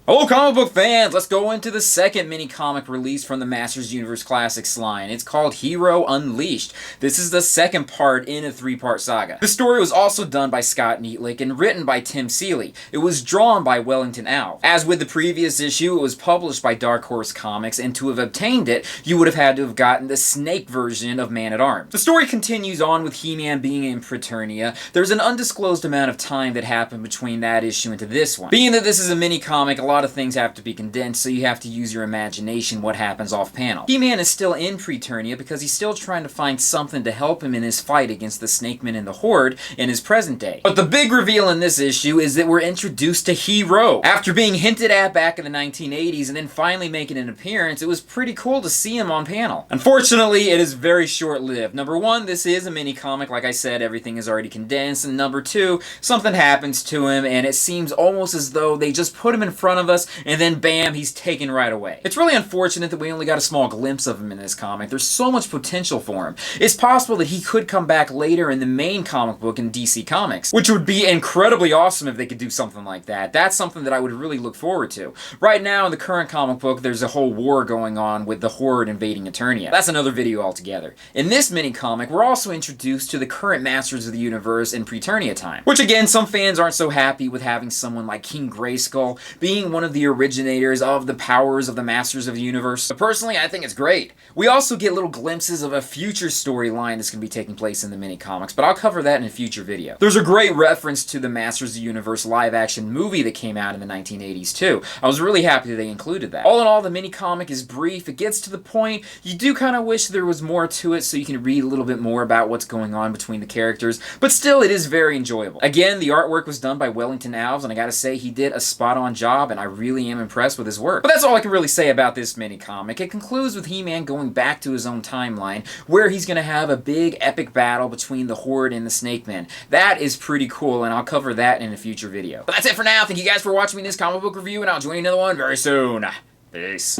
Hello comic book fans! Let's go into the second mini-comic release from the Masters Universe Classics line. It's called Hero Unleashed. This is the second part in a three-part saga. The story was also done by Scott Neatlick and written by Tim Seeley. It was drawn by Wellington Alve. As with the previous issue, it was published by Dark Horse Comics, and to have obtained it, you would have had to have gotten the Snake version of Man-at-Arms. The story continues on with He-Man being in Preternia. There's an undisclosed amount of time that happened between that issue into this one. Being that this is a mini-comic, a lot of things have to be condensed, so you have to use your imagination what happens off-panel. He-Man is still in Preternia because he's still trying to find something to help him in his fight against the Snakemen and the Horde in his present day. But the big reveal in this issue is that we're introduced to Hero. After being hinted at back in the 1980s and then finally making an appearance, it was pretty cool to see him on panel. Unfortunately, it is very short-lived. Number one, this is a mini-comic. Like I said, everything is already condensed. And number two, something happens to him and it seems almost as though they just put him in front of us and then bam, he's taken right away. It's really unfortunate that we only got a small glimpse of him in this comic. There's so much potential for him. It's possible that he could come back later in the main comic book in DC Comics, which would be incredibly awesome if they could do something like that. That's something that I would really look forward to. Right now, in the current comic book, there's a whole war going on with the Horde invading Eternia. That's another video altogether. In this mini-comic, we're also introduced to the current Masters of the Universe in Preternia time, which again, some fans aren't so happy with having someone like King Grayskull being one of the originators of the powers of the Masters of the Universe. But personally, I think it's great. We also get little glimpses of a future storyline that's going to be taking place in the mini-comics, but I'll cover that in a future video. There's a great reference to the Masters of the Universe live-action movie that came out in the 1980s too. I was really happy that they included that. All in all, the mini-comic is brief, it gets to the point. You do kind of wish there was more to it so you can read a little bit more about what's going on between the characters, but still, it is very enjoyable. Again, the artwork was done by Wellington Alves, and I gotta say, he did a spot-on job, and I really am impressed with his work. But that's all I can really say about this mini-comic. It concludes with He-Man going back to his own timeline, where he's going to have a big epic battle between the Horde and the Snakemen. That is pretty cool, and I'll cover that in a future video. But that's it for now. Thank you guys for watching me in this comic book review, and I'll join you in another one very soon. Peace.